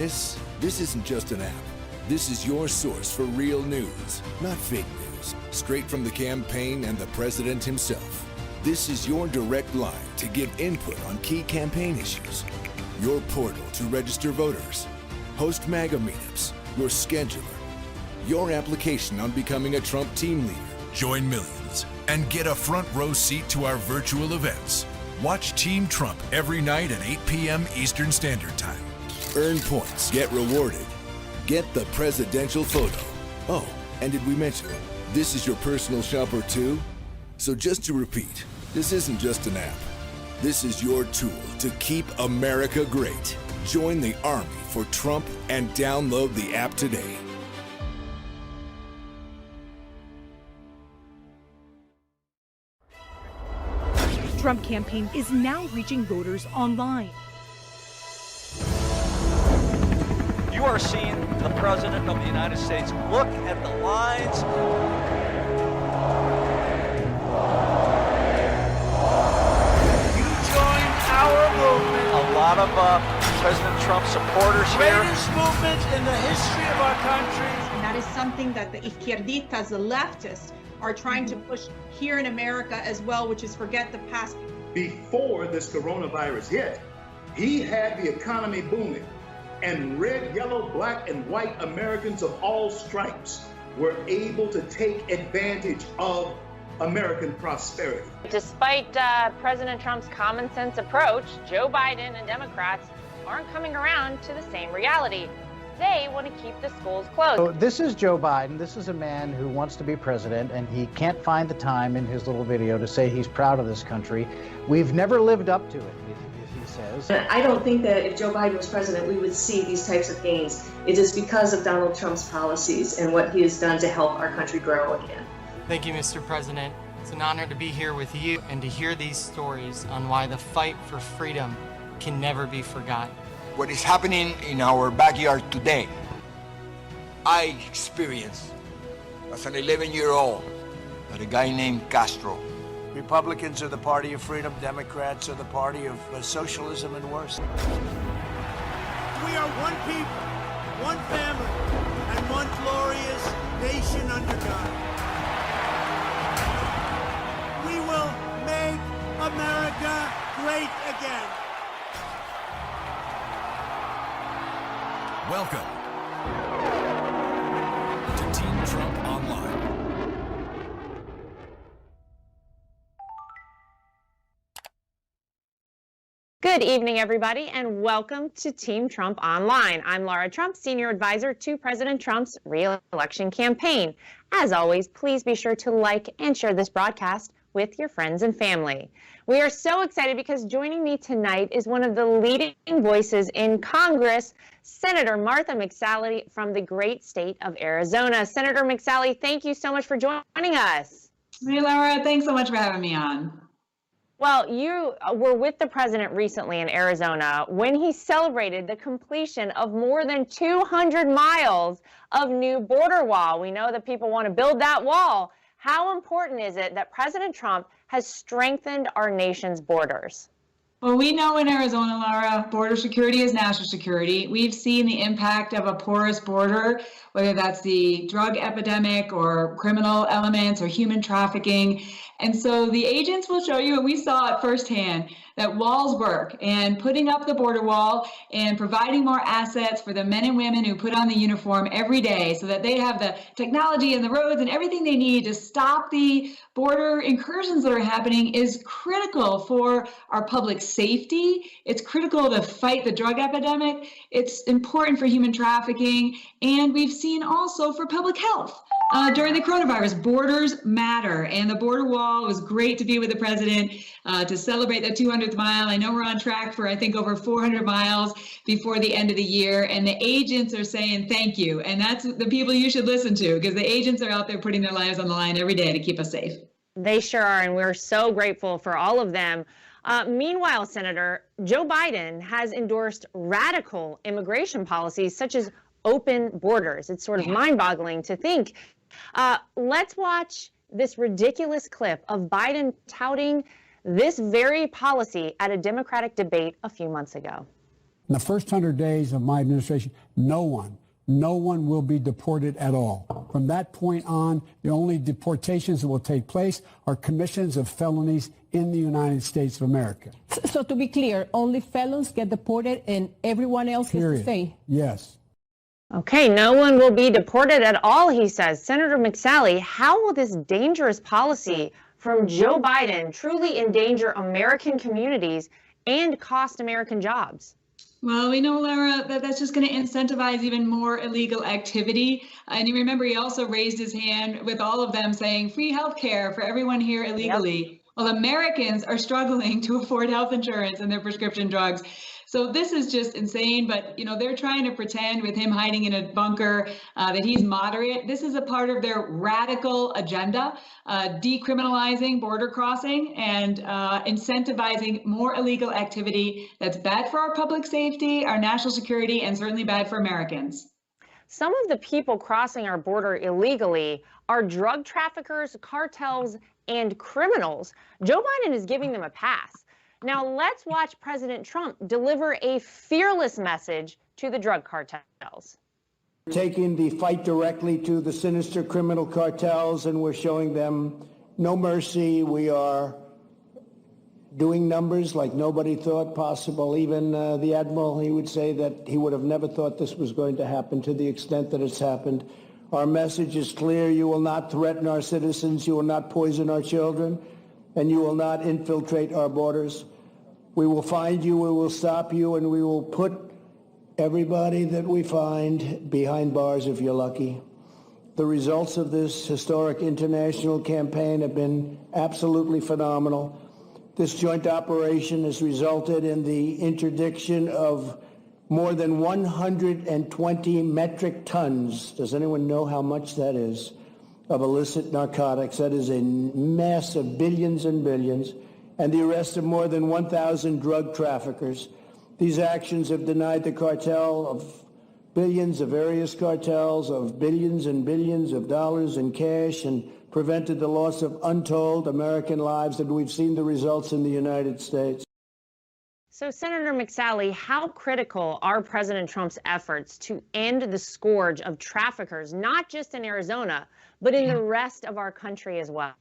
This isn't just an app. This is your source for real news, not fake news. Straight from the campaign and the president himself. This is your direct line to give input on key campaign issues. Your portal to register voters. Host MAGA meetups. Your scheduler. Your application on becoming a Trump team leader. Join millions and get a front row seat to our virtual events. Watch Team Trump every night at 8 p.m. Eastern Standard Time. Earn points, get rewarded. Get the presidential photo. Oh, and did we mention, this is your personal shopper too? So just to repeat, this isn't just an app. This is your tool to keep America great. Join the army for Trump and download the app today. Trump campaign is now reaching voters online. You are seeing the President of the United States. Look at the lines. You join our movement. A lot of President Trump supporters here. Greatest movement in the history of our country. And that is something that the izquierdistas, the leftists, are trying to push here in America as well, which is forget the past. Before this coronavirus hit, he had the economy booming. And red, yellow, black, and white Americans of all stripes were able to take advantage of American prosperity. Despite President Trump's common sense approach, Joe Biden and Democrats aren't coming around to the same reality. They want to keep the schools closed. So this is Joe Biden. This is a man who wants to be president, and he can't find the time in his little video to say he's proud of this country. We've never lived up to it, he says. I don't think that if Joe Biden was president, we would see these types of gains. It is because of Donald Trump's policies and what he has done to help our country grow again. Thank you, Mr. President. It's an honor to be here with you and to hear these stories on why the fight for freedom can never be forgotten. What is happening in our backyard today, I experienced as an 11-year-old by a guy named Castro. Republicans are the party of freedom. Democrats are the party of socialism and worse. We are one people, one family, and one glorious nation under God. We will make America great again. Welcome to Team Trump Online. Good evening, everybody, and welcome to Team Trump Online. I'm Lara Trump, Senior Advisor to President Trump's re-election campaign. As always, please be sure to like and share this broadcast with your friends and family. We are so excited because joining me tonight is one of the leading voices in Congress, Senator Martha McSally from the great state of Arizona. Senator McSally, thank you so much for joining us. Hey, Lara, thanks so much for having me on. Well, you were with the president recently in Arizona when he celebrated the completion of more than 200 miles of new border wall. We know that people want to build that wall. How important is it that President Trump has strengthened our nation's borders? Well, we know in Arizona, Lara, border security is national security. We've seen the impact of a porous border, whether that's the drug epidemic or criminal elements or human trafficking. And so the agents will show you, and we saw it firsthand, that walls work, and putting up the border wall and providing more assets for the men and women who put on the uniform every day so that they have the technology and the roads and everything they need to stop the border incursions that are happening is critical for our public safety. It's critical to fight the drug epidemic. It's important for human trafficking. And we've seen also for public health. During the coronavirus, borders matter, and the border wall was great to be with the president to celebrate the 200th mile. I know we're on track for, I think, over 400 miles before the end of the year, and the agents are saying thank you, and that's the people you should listen to, because the agents are out there putting their lives on the line every day to keep us safe. They sure are, and we're so grateful for all of them. Meanwhile, Senator, Joe Biden has endorsed radical immigration policies such as open borders. It's sort of mind-boggling to think. Let's watch this ridiculous clip of Biden touting this very policy at a Democratic debate a few months ago. In the first 100 days of my administration, no one will be deported at all. From that point on, the only deportations that will take place are commissions of felonies in the United States of America. So to be clear, only felons get deported and everyone else gets to stay? Yes. Okay, no one will be deported at all, he says. Senator McSally, how will this dangerous policy from Joe Biden truly endanger American communities and cost American jobs? Well, we know, Lara, that that's just going to incentivize even more illegal activity. And you remember he also raised his hand with all of them saying free health care for everyone here illegally. Yep. Well, Americans are struggling to afford health insurance and their prescription drugs. So this is just insane, but they're trying to pretend with him hiding in a bunker that he's moderate. This is a part of their radical agenda, decriminalizing border crossing and incentivizing more illegal activity that's bad for our public safety, our national security, and certainly bad for Americans. Some of the people crossing our border illegally are drug traffickers, cartels, and criminals. Joe Biden is giving them a pass. Now let's watch President Trump deliver a fearless message to the drug cartels. Taking the fight directly to the sinister criminal cartels, and we're showing them no mercy. We are doing numbers like nobody thought possible. Even the Admiral, he would say that he would have never thought this was going to happen to the extent that it's happened. Our message is clear. You will not threaten our citizens. You will not poison our children. And you will not infiltrate our borders. We will find you, we will stop you, and we will put everybody that we find behind bars if you're lucky. The results of this historic international campaign have been absolutely phenomenal. This joint operation has resulted in the interdiction of more than 120 metric tons. Does anyone know how much that is? Of illicit narcotics. That is a mass of billions and billions, and the arrest of more than 1,000 drug traffickers. These actions have denied the cartel of billions of various cartels of billions and billions of dollars in cash and prevented the loss of untold American lives, and we've seen the results in the United States. So, Senator McSally, how critical are President Trump's efforts to end the scourge of traffickers, not just in Arizona, but in the rest of our country as well?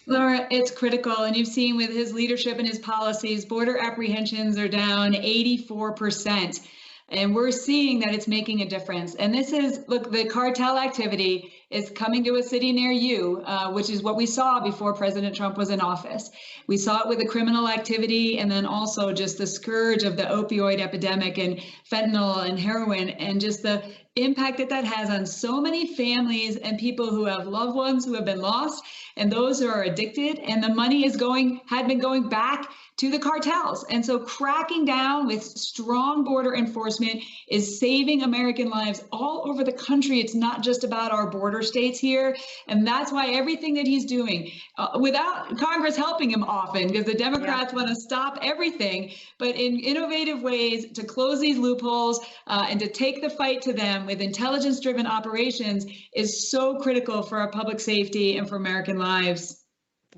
Laura, it's critical. And you've seen with his leadership and his policies, border apprehensions are down 84%. And we're seeing that it's making a difference. And this is, look, the cartel activity is coming to a city near you, which is what we saw before President Trump was in office. We saw it with the criminal activity, and then also just the scourge of the opioid epidemic and fentanyl and heroin, and just the impact that that has on so many families and people who have loved ones who have been lost and those who are addicted. And the money had been going back to the cartels. And so cracking down with strong border enforcement is saving American lives all over the country. It's not just about our border states here. And that's why everything that he's doing, without Congress helping him often, because the Democrats want to stop everything, but in innovative ways to close these loopholes and to take the fight to them with intelligence-driven operations is so critical for our public safety and for American lives.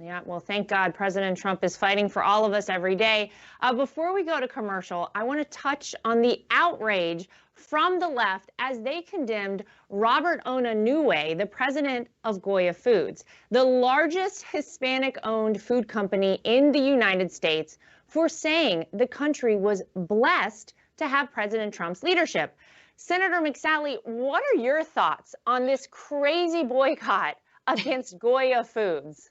Yeah, well, thank God President Trump is fighting for all of us every day. Before we go to commercial, I want to touch on the outrage from the left as they condemned Robert Onanue, the president of Goya Foods, the largest Hispanic-owned food company in the United States, for saying the country was blessed to have President Trump's leadership. Senator McSally, what are your thoughts on this crazy boycott against Goya Foods?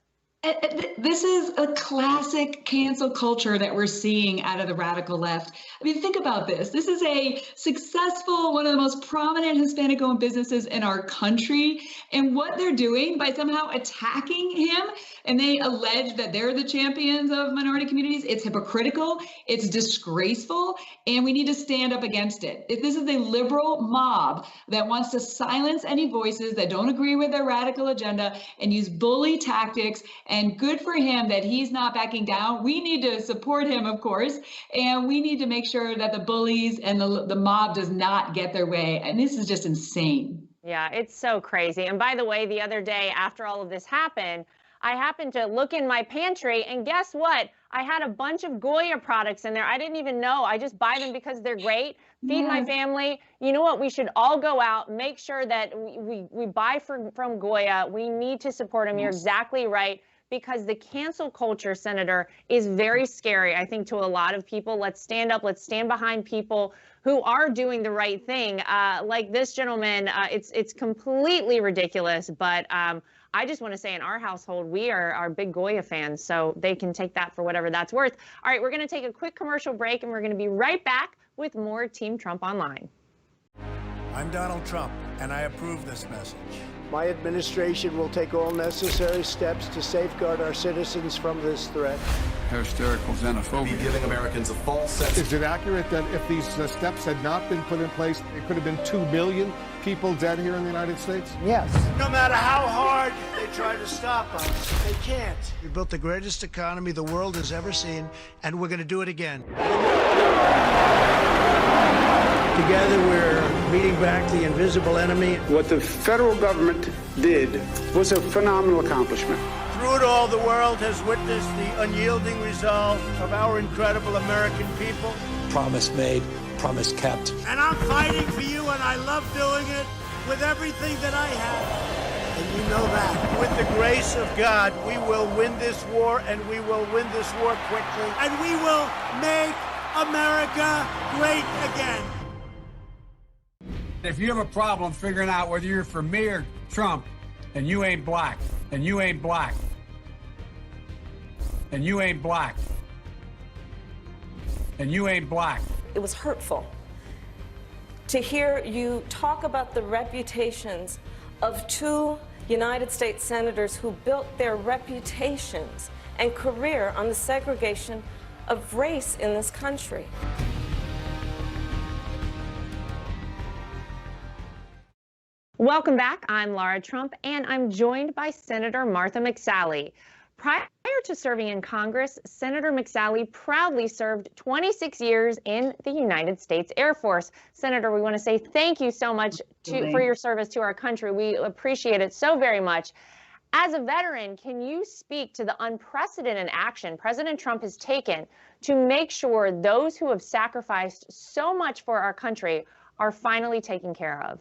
This is a classic cancel culture that we're seeing out of the radical left. I mean, think about this. This is a successful, one of the most prominent Hispanic-owned businesses in our country. And what they're doing by somehow attacking him, and they allege that they're the champions of minority communities, it's hypocritical, it's disgraceful, and we need to stand up against it. If this is a liberal mob that wants to silence any voices that don't agree with their radical agenda and use bully tactics, and good for him that he's not backing down. We need to support him, of course, and we need to make sure that the bullies and the mob does not get their way. And this is just insane. Yeah, it's so crazy. And by the way, the other day after all of this happened, I happened to look in my pantry, and guess what? I had a bunch of Goya products in there. I didn't even know. I just buy them because they're great. Feed my family. You know what? We should all go out, make sure that we buy from Goya. We need to support them. You're exactly right. Because the cancel culture, Senator, is very scary, I think, to a lot of people. Let's stand up. Let's stand behind people who are doing the right thing. Like this gentleman, it's completely ridiculous. But I just want to say in our household, we are big Goya fans, so they can take that for whatever that's worth. All right, we're going to take a quick commercial break, and we're going to be right back with more Team Trump Online. I'm Donald Trump, and I approve this message. My administration will take all necessary steps to safeguard our citizens from this threat. Hysterical xenophobia. Be giving Americans a false sense. Is it accurate that if these steps had not been put in place, it could have been 2 billion people dead here in the United States? Yes. No matter how hard they try to stop us, they can't. We built the greatest economy the world has ever seen, and we're going to do it again. Together, we're beating back the invisible enemy. What the federal government did was a phenomenal accomplishment. Through it all, the world has witnessed the unyielding resolve of our incredible American people. Promise made, promise kept. And I'm fighting for you, and I love doing it with everything that I have. And you know that. With the grace of God, we will win this war, and we will win this war quickly. And we will make America great again. If you have a problem figuring out whether you're for me or Trump, and you ain't black, and you ain't black, and you ain't black, and you ain't black. It was hurtful to hear you talk about the reputations of 2 United States senators who built their reputations and career on the segregation of race in this country. Welcome back. I'm Lara Trump, and I'm joined by Senator Martha McSally. Prior to serving in Congress, Senator McSally proudly served 26 years in the United States Air Force. Senator, we want to say thank you so much for your service to our country. We appreciate it so very much. As a veteran, can you speak to the unprecedented action President Trump has taken to make sure those who have sacrificed so much for our country are finally taken care of?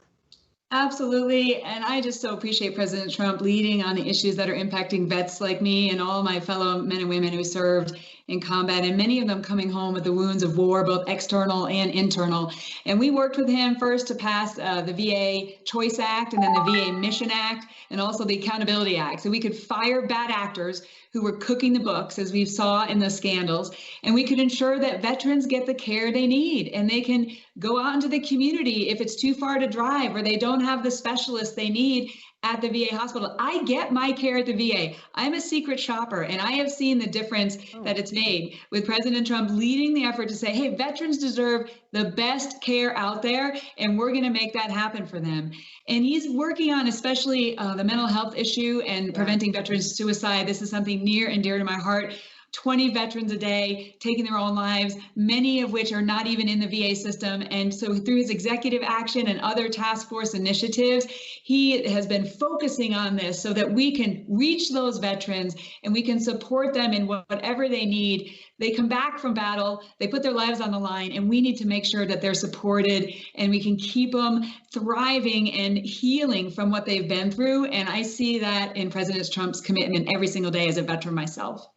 Absolutely. And I just so appreciate President Trump leading on the issues that are impacting vets like me and all my fellow men and women who served in combat, and many of them coming home with the wounds of war, both external and internal. And we worked with him first to pass the VA Choice Act, and then the VA Mission Act, and also the Accountability Act. So we could fire bad actors who were cooking the books, as we saw in the scandals, and we could ensure that veterans get the care they need, and they can go out into the community if it's too far to drive or they don't have the specialists they need at the VA hospital. I get my care at the VA. I'm a secret shopper, and I have seen the difference that it's made with President Trump leading the effort to say, hey, veterans deserve the best care out there, and we're going to make that happen for them. And he's working on especially the mental health issue and preventing veterans suicide. This is something near and dear to my heart. 20 veterans a day taking their own lives, many of which are not even in the VA system. And so through his executive action and other task force initiatives, he has been focusing on this so that we can reach those veterans and we can support them in whatever they need. They come back from battle, they put their lives on the line, and we need to make sure that they're supported and we can keep them thriving and healing from what they've been through. And I see that in President Trump's commitment every single day as a veteran myself.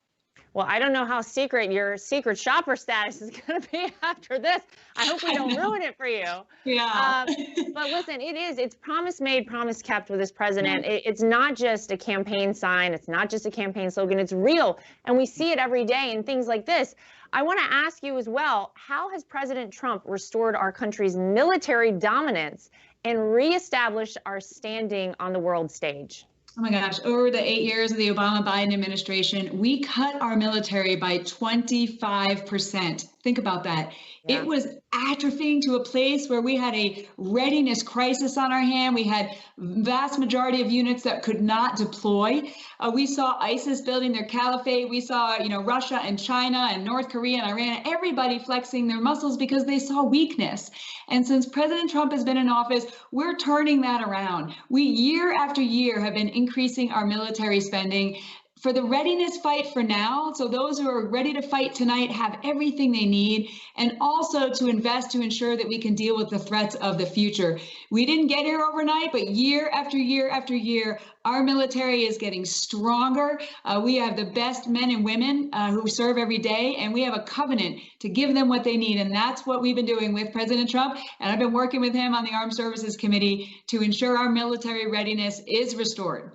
Well, I don't know how secret your secret shopper status is going to be after this. I hope we don't ruin it for you. Yeah. But listen, it's promise made, promise kept with this president. It's not just a campaign sign. It's not just a campaign slogan. It's real. And we see it every day in things like this. I want to ask you as well, how has President Trump restored our country's military dominance and reestablished our standing on the world stage? Oh my gosh, over the 8 years of the Obama-Biden administration, we cut our military by 25%. Think about that. Yeah. It was atrophying to a place where we had a readiness crisis on our hand. We had vast majority of units that could not deploy. We saw ISIS building their caliphate. We saw, Russia and China and North Korea and Iran, everybody flexing their muscles because they saw weakness. And since President Trump has been in office, we're turning that around. We, year after year, have been increasing our military spending for the readiness fight for now, so those who are ready to fight tonight have everything they need, and also to invest to ensure that we can deal with the threats of the future. We didn't get here overnight, but year after year after year, our military is getting stronger. We have the best men and women who serve every day, and we have a covenant to give them what they need. And that's what we've been doing with President Trump. And I've been working with him on the Armed Services Committee to ensure our military readiness is restored.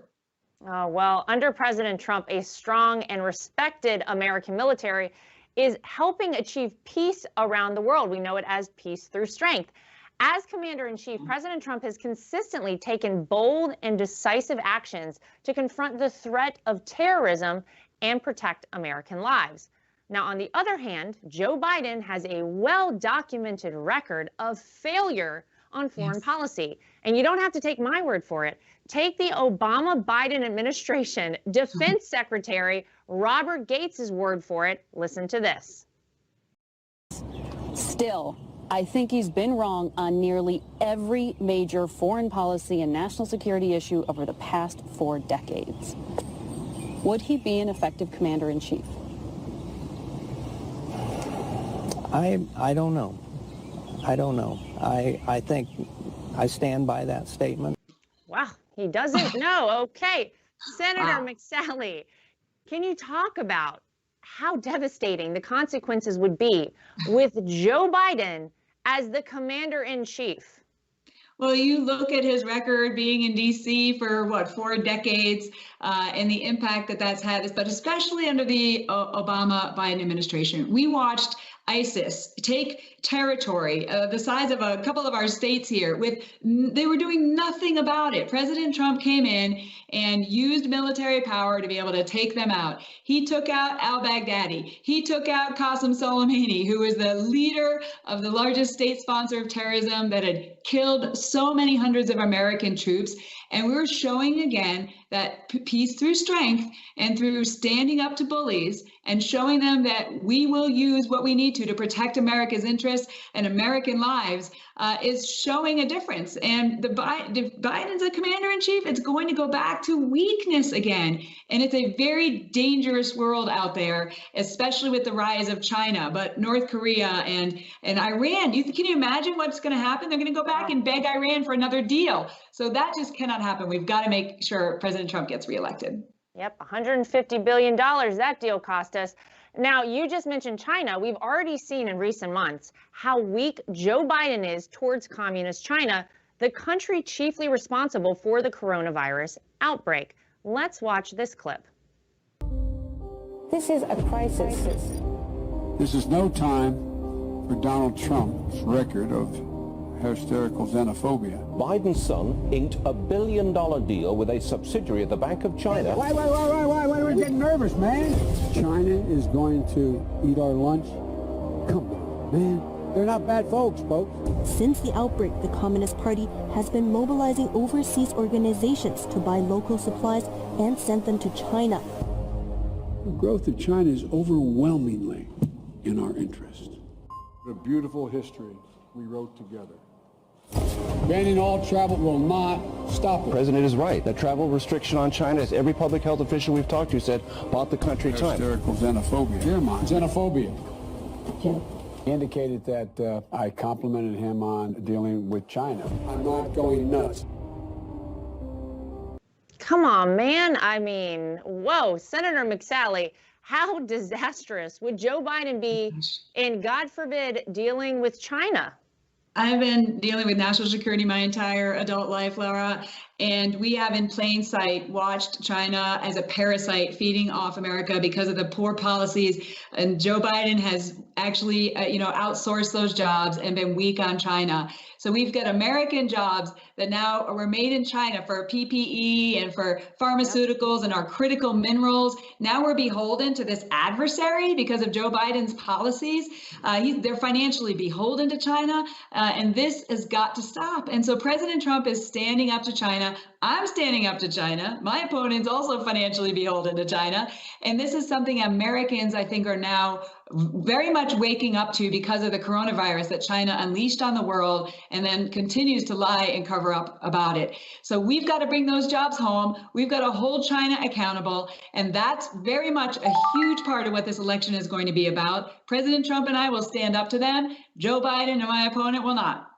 Oh, well, under President Trump, a strong and respected American military is helping achieve peace around the world. We know it as peace through strength. As Commander-in-Chief, President Trump has consistently taken bold and decisive actions to confront the threat of terrorism and protect American lives. Now, on the other hand, Joe Biden has a well-documented record of failure on foreign policy. And you don't have to take my word for it. Take the Obama-Biden administration Defense Secretary Robert Gates' word for it. Listen to this. Still, I think he's been wrong on nearly every major foreign policy and national security issue over the past 4 decades. Would he be an effective commander-in-chief? I don't know. I don't know. I think I stand by that statement. Wow, he doesn't know. Okay, Senator McSally, can you talk about how devastating the consequences would be with Joe Biden as the commander-in-chief? Well, you look at his record being in D.C. for, 4 decades, and the impact that that's had, but especially under the Obama-Biden administration. We watched ISIS take territory the size of a couple of our states here. They were doing nothing about it. President Trump came in and used military power to be able to take them out. He took out al-Baghdadi. He took out Qasem Soleimani, who was the leader of the largest state sponsor of terrorism that had killed so many hundreds of American troops. And we were showing again that peace through strength and through standing up to bullies and showing them that we will use what we need to protect America's interests and American lives is showing a difference. And Biden's a commander-in-chief. It's going to go back to weakness again. And it's a very dangerous world out there, especially with the rise of China, but North Korea and Iran. Can you imagine what's going to happen? They're going to go back and beg Iran for another deal. So that just cannot happen. We've got to make sure President Trump gets reelected. Yep, $150 billion that deal cost us. Now, you just mentioned China. We've already seen in recent months how weak Joe Biden is towards communist China, the country chiefly responsible for the coronavirus outbreak. Let's watch this clip. This is a crisis. This is no time for Donald Trump's record of hysterical xenophobia. Biden's son inked a $1 billion deal with a subsidiary of the Bank of China. Why are we getting nervous, man? China is going to eat our lunch? Come on, man. They're not bad folks. Since the outbreak, the Communist Party has been mobilizing overseas organizations to buy local supplies and send them to China. The growth of China is overwhelmingly in our interest. What a beautiful history we wrote together. Banning all travel will not stop it. The president is right. The travel restriction on China, as every public health official we've talked to said, bought the country time. Hysterical xenophobia. Xenophobia. He indicated that I complimented him on dealing with China. I'm not going nuts. Come on, man. I mean, whoa, Senator McSally, how disastrous would Joe Biden be in, God forbid, dealing with China? I've been dealing with national security my entire adult life, Lara, and we have in plain sight watched China as a parasite feeding off America because of the poor policies. And Joe Biden has actually, outsourced those jobs and been weak on China. So we've got American jobs that now were made in China for PPE and for pharmaceuticals and our critical minerals. Now we're beholden to this adversary because of Joe Biden's policies. They're financially beholden to China, and this has got to stop. And so President Trump is standing up to China I'm standing up to China. My opponent's also financially beholden to China. And this is something Americans, I think, are now very much waking up to because of the coronavirus that China unleashed on the world and then continues to lie and cover up about it. So we've got to bring those jobs home. We've got to hold China accountable. And that's very much a huge part of what this election is going to be about. President Trump and I will stand up to them. Joe Biden and my opponent will not.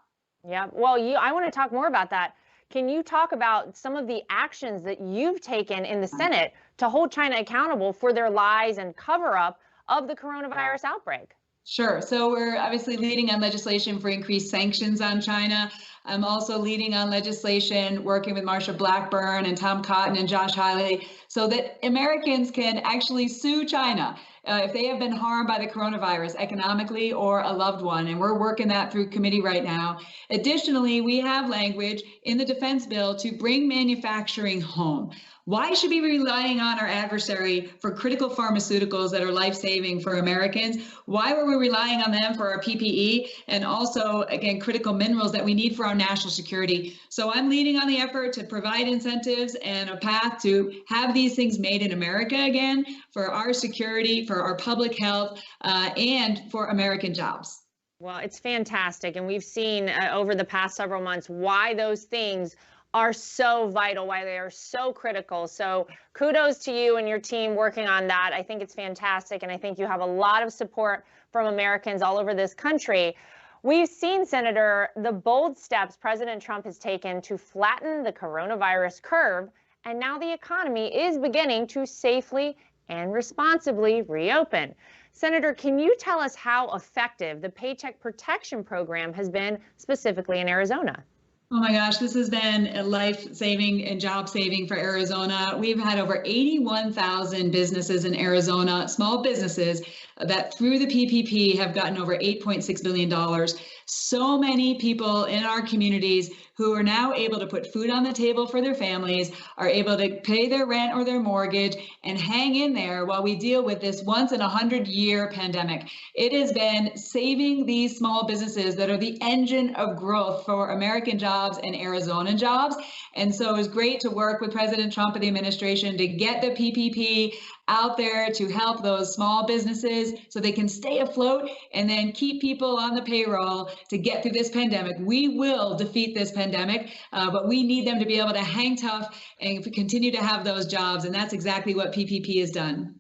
Yeah, well, I want to talk more about that. Can you talk about some of the actions that you've taken in the Senate to hold China accountable for their lies and cover up of the coronavirus outbreak? Sure. So we're obviously leading on legislation for increased sanctions on China. I'm also leading on legislation working with Marsha Blackburn and Tom Cotton and Josh Hawley so that Americans can actually sue China if they have been harmed by the coronavirus economically or a loved one. And we're working that through committee right now. Additionally, we have language in the defense bill to bring manufacturing home. Why should we be relying on our adversary for critical pharmaceuticals that are life-saving for Americans? Why were we relying on them for our PPE and also, again, critical minerals that we need for our national security? So I'm leading on the effort to provide incentives and a path to have these things made in America again for our security, for our public health, and for American jobs. Well, it's fantastic. And we've seen over the past several months why those things are so vital, why they are so critical. So kudos to you and your team working on that. I think it's fantastic. And I think you have a lot of support from Americans all over this country. We've seen, Senator, the bold steps President Trump has taken to flatten the coronavirus curve. And now the economy is beginning to safely and responsibly reopen. Senator, can you tell us how effective the Paycheck Protection Program has been specifically in Arizona? Oh my gosh, this has been a life-saving and job-saving for Arizona. We've had over 81,000 businesses in Arizona, small businesses, that through the PPP have gotten over $8.6 billion. So many people in our communities who are now able to put food on the table for their families, are able to pay their rent or their mortgage and hang in there while we deal with this once in a 100-year pandemic. It has been saving these small businesses that are the engine of growth for American jobs and Arizona jobs. And so it was great to work with President Trump and the administration to get the PPP out there to help those small businesses so they can stay afloat and then keep people on the payroll to get through this pandemic. We will defeat this pandemic, but we need them to be able to hang tough and continue to have those jobs. And that's exactly what PPP has done.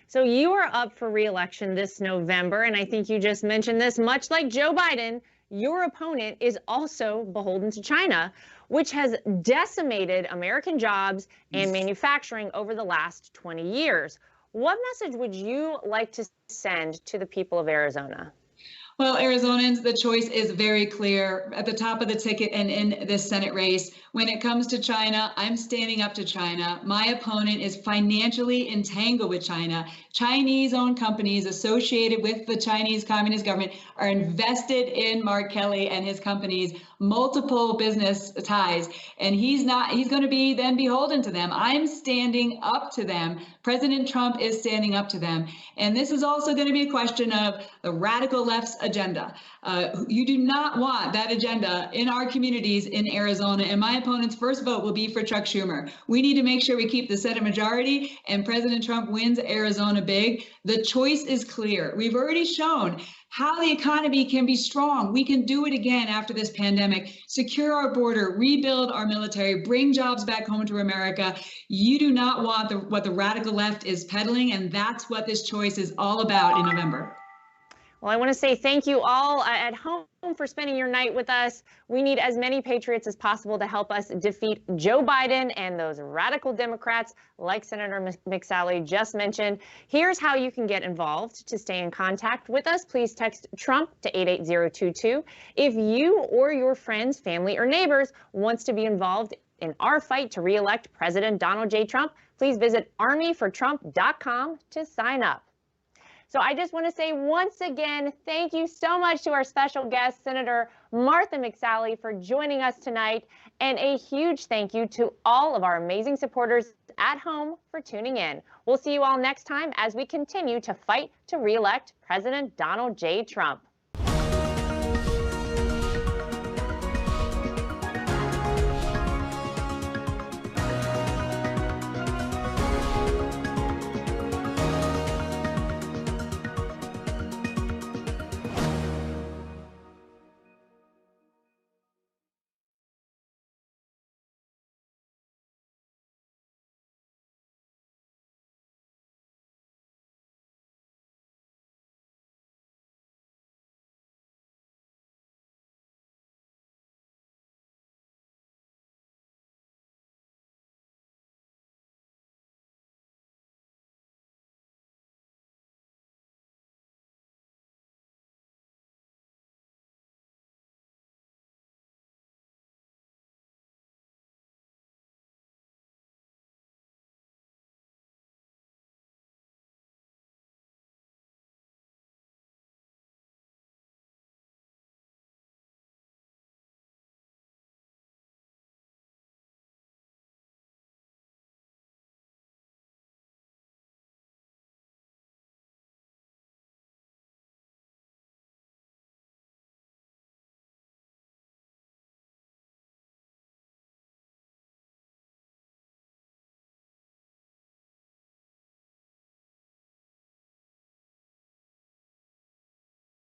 So you are up for re-election this November, and I think you just mentioned this, much like Joe Biden, your opponent is also beholden to China, which has decimated American jobs and manufacturing over the last 20 years. What message would you like to send to the people of Arizona? Well, Arizonans, the choice is very clear at the top of the ticket and in this Senate race. When it comes to China, I'm standing up to China. My opponent is financially entangled with China. Chinese-owned companies associated with the Chinese Communist government are invested in Mark Kelly and his companies, multiple business ties, and he's going to be then beholden to them. I'm standing up to them. President Trump is standing up to them. And this is also going to be a question of the radical left's agenda. You do not want that agenda in our communities in Arizona. And my opponent's first vote will be for Chuck Schumer. We need to make sure we keep the Senate majority and President Trump wins Arizona big. The choice is clear. We've already shown how the economy can be strong. We can do it again after this pandemic. Secure our border, rebuild our military, bring jobs back home to America. You do not want what the radical left is peddling, and that's what this choice is all about in November. Well, I want to say thank you all at home for spending your night with us. We need as many patriots as possible to help us defeat Joe Biden and those radical Democrats like Senator McSally just mentioned. Here's how you can get involved. To stay in contact with us, please text Trump to 88022. If you or your friends, family, or neighbors wants to be involved in our fight to re-elect President Donald J. Trump, please visit armyfortrump.com to sign up. So I just want to say once again, thank you so much to our special guest, Senator Martha McSally, for joining us tonight. And a huge thank you to all of our amazing supporters at home for tuning in. We'll see you all next time as we continue to fight to re-elect President Donald J. Trump.